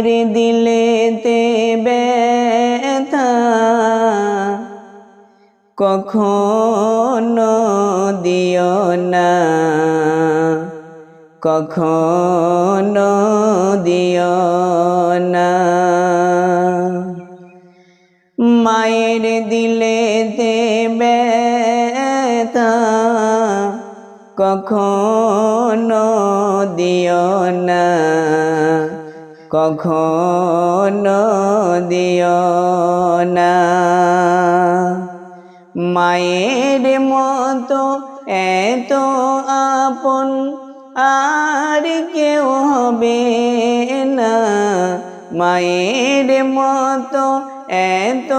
মায়ের দিলেতে ব্যথা কখনো দিও না, কখনো দিও না। মায়ের দিলেতে ব্যথা কখনো দিও না, কখনো দিও না। মায়ের মতো এত আপন আর কেউ হবে না, মায়ের মতো এত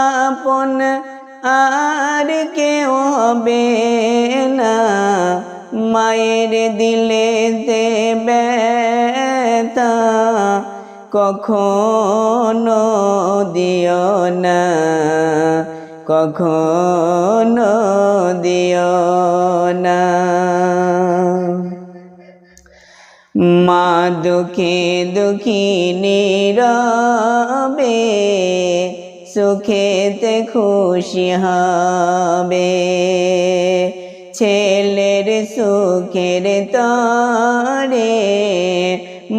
আপন আর কেউ হবে না। মায়ের দিলেতে ব্যথা কখনো দিও না, কখনো দিও না। মা দুঃখে দুঃখিনী রবে, সুখেতে খুশি হবে। ছেলের সুখের তরে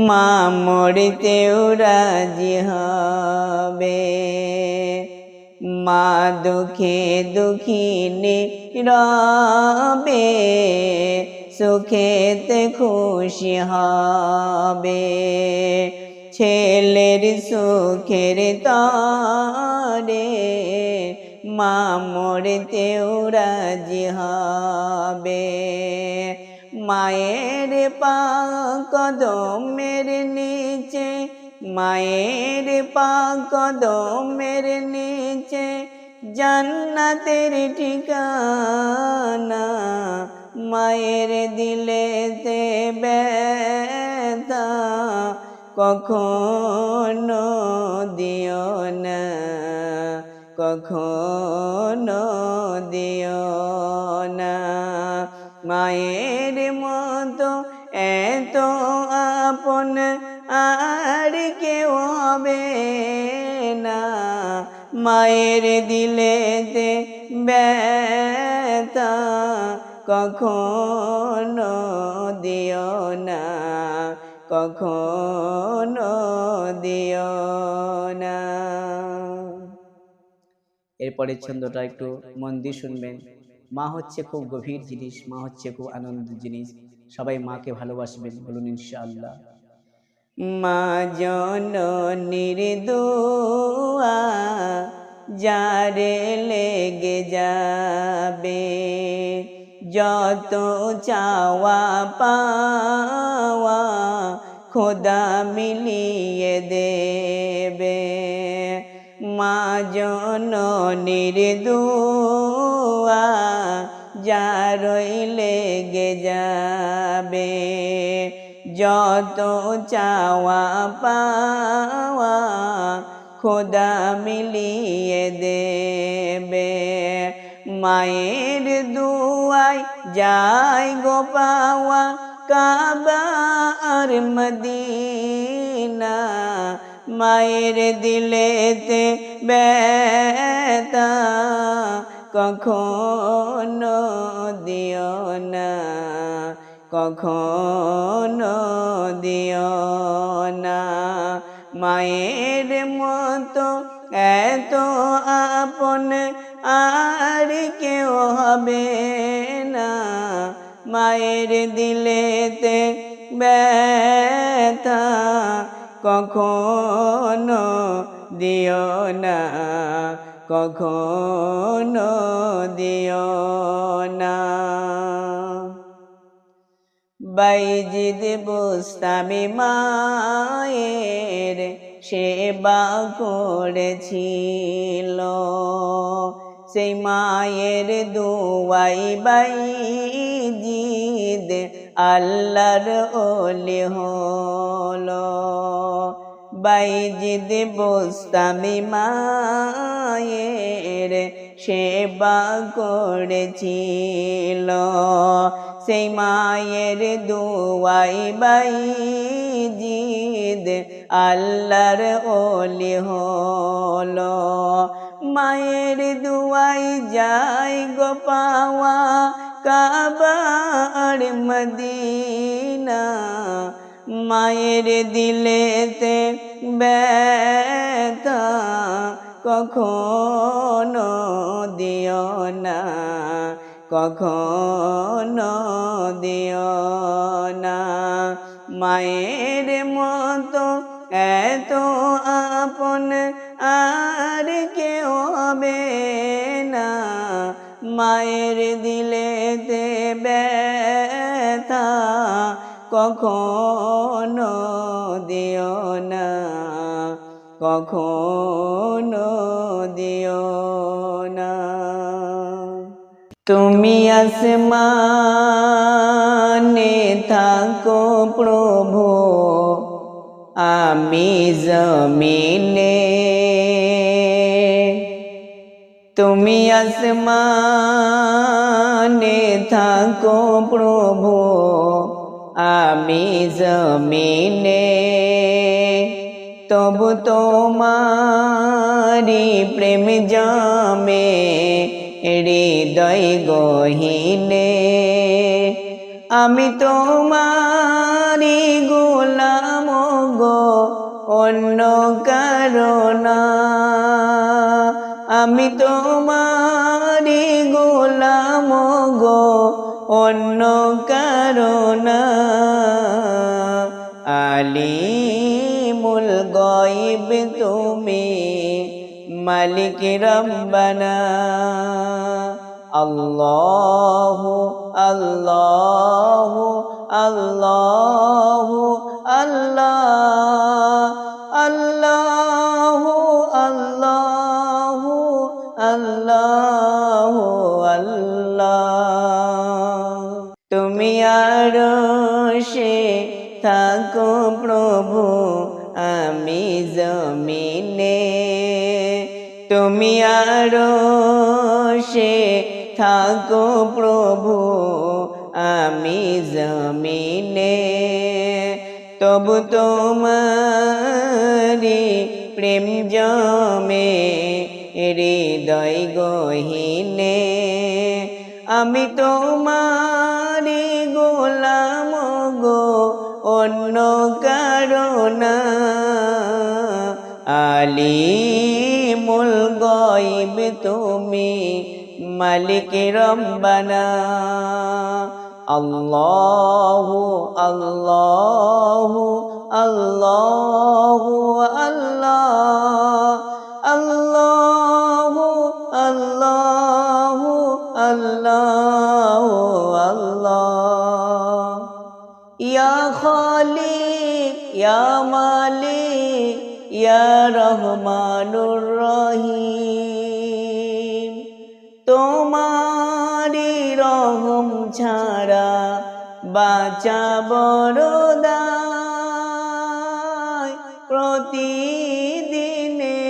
মা মরতেও রাজি হবে। মা দুঃখে দুঃখিনী রবে, সুখেতে খুশি হবে। ছেলের সুখের তরে মা মরতেও রাজি হবে। মায়ের পা কদমের নিচে, মায়ের পা কদমের নিচে জান্নাতের ঠিকানা। মায়ের দিলেতে ব্যথা কখনো দিও না, কখনো দিও না। মায়ের মতো এত আপন আর কেউ হবে না। মায়ের দিলেতে ব্যথা কখনো দিও না, কখনো দিও না। এরপরের ছন্দটা একটু মন দিয়ে শুনবেন। মা হচ্ছে খুব গভীর জিনিস, মা হচ্ছে খুব আনন্দের জিনিস। সবাই মাকে ভালোবাসবেন, বলুন ইনশাআল্লাহ। মা জননীর দোয়া যারে লেগে যাবে, যত চাওয়া পাওয়া খোদা মিলিয়ে দেবে। মা জননীর দোয়া যারই লেগে যাবে, যত চাওয়া পাওয়া খোদা মিলিয়ে দেবে। মায়ের দুয়ায় যায় গো পাওয়া কাবা আর মদিনা। মায়ের দিলেতে ব্যথা কখনো দিও না, কখনো দিও না। মায়ের মতো এত আপন আর কেউ হবে না। মায়ের দিলেতে ব্যথা কখনো দিও না, কখনো দিও না। বাইজিদ বুস্তামি মায়ের সেবা করেছিল, সেই মায়ের দুয়াই বাইজিদ আল্লাহর ওলি হলো। বাইজিদ বুস্তামি মায়ের সেবা করেছিল সেই মায়ের দুয়াই বাইজিদ আল্লাহর ওলি হলো মায়ের দুয়াই যাই গো পাওয়া কাবার মদিনা মায়ের দিলেতে ব্যথা কখনো দিও না কখনো দিও না মায়ের মতো এত আপন আর কেউ হবে না মায়ের দিলেতে ব্যথা কখনো দিও না কখনো দিও না তুমি আসমানে থাকো প্রভু আমি জমিনে তুমি আসমানে থাকো প্রভু আমি জমিনে তবু তোমারি প্রেম জমে হৃদয় গহীনে আমি তোমারি গোলাম গো অন্য কারো না আমি তোমারি গোলাম গো অন্য কারো না আলিমুল গায়ব তুমি মালিক রব্বানা আল্লাহু আল্লাহু আল্লাহু আল্লাহ আল্লাহু আল্লাহু আল্লাহু আল্লাহ তুমি আরশে থাকো প্রভু আমি জমিনে তুমি আরশে থাকো প্রভু আমি জমিনে তবু তোমারি প্রেম জমে হৃদয় গহীনে আমি তোমারি গোলাম গো অন্য কারো না আলিমুল গায়ব তুমি মালিক রব্বানা আল্লাহু আল্লাহু আল্লাহু আল্লাহ আল্লাহু আল্লাহু আল্লাহু আল্লাহ ইয়া খালিক ইয়া মালিক ইয়া রহমানুর রহিম তোমারি রহম ছাড়া বাঁচা বড় দায় প্রতিদিনে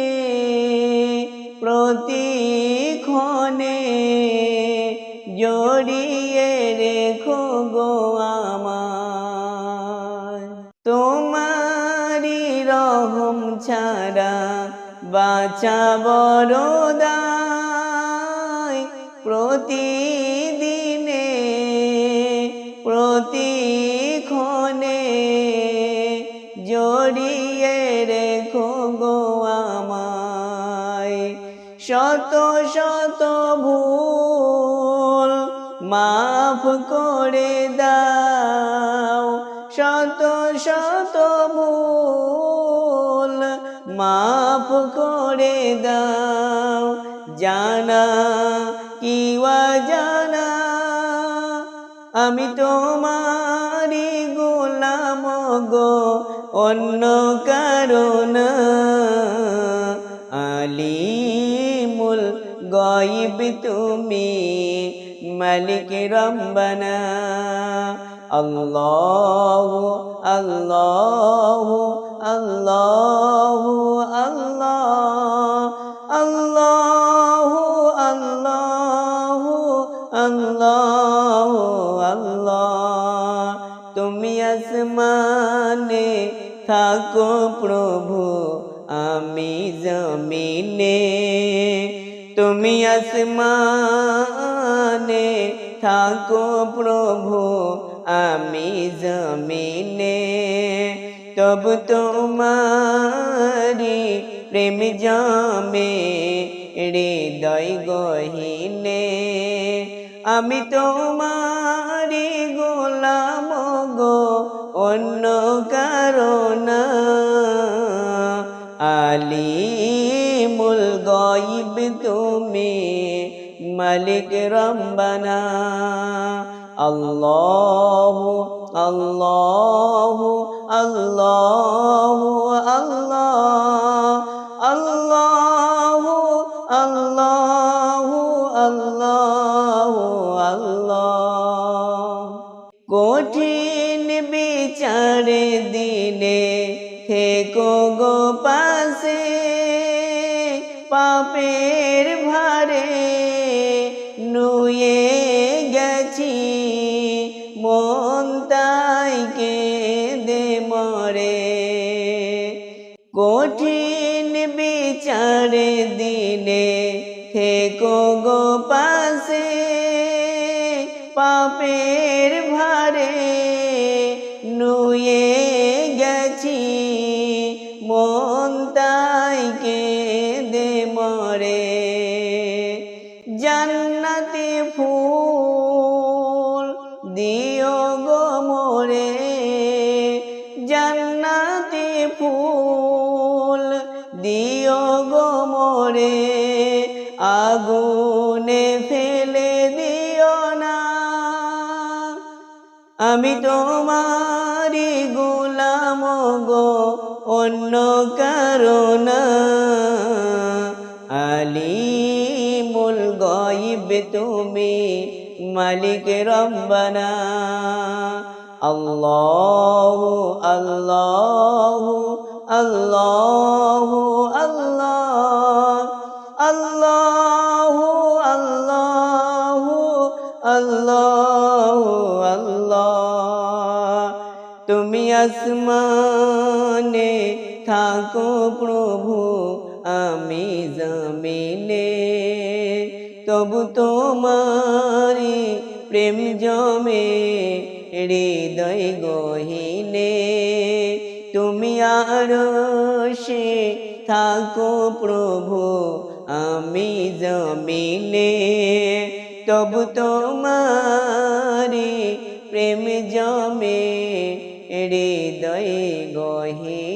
প্রতিক্ষণে জড়িয়ে রেখো গো আমায় তোমারি রহম ছাড়া বাঁচা বড় দায় প্রতিদিনে প্রতিক্ষণে জড়িয়ে রেখো গো আমায় শত শত ভুল মাফ করে দাও শত শত ভুল মাফ করে দাও জানা কি জানা আমি তোমারি গোলাম গো অন্য কারো না আলিমুল গায়ব তুমি মালিক রব্বানা আল্লাহু আল্লাহু আল্লাহু আল্লাহ আল্লাহু থাকো প্রভু আমি জমিনে, তুমি আসমানে থাকো প্রভু আমি জমিনে, তবু তোমারি প্রেম জমে হৃদয় গহীনে। আমি তোমারি গোলাম গো অন্য কারো না, আলিমুল গায়ব তুমি মালিক রব্বানা। আল্লাহু আল্লাহু আল্লাহু আল্লাহ, আল্লাহু আল্লাহু আল্লাহু আল্লাহ। কঠিন বিচারে দিনে থেকো গো পাশে, পাপের ভারে নুয়ে গেছি মন তাই কেঁদে মরে। কঠিন বিচারে দিনে থেকো গো পাশে, পাপের ভারে নুয়ে গেছি মন তাই কেঁদে মরে। জান্নাতি ফুল দিও গো মোরে, জান্নাতি ফুল দিও গো মোরে, আগুনে ফেলে দিও না। আমি তোমারি গোলাম গো অন্য কারো না, আলিমুল গায়ব তুমি মালিক রব্বানা। আল্লাহু আল্লাহু আল্লাহু আল্লাহ, আল্লাহু আল্লাহু আল্লাহু আল্লাহ। তুমি আসমানে থাকো প্রভু আমি জমিনে, তবু তোমারি প্রেম জমে হৃদয় গহীনে। তুমি আরশে থাকো প্রভু আমি জমিনে, তবু তোমারি প্রেম জমে হৃদয় গহীনে।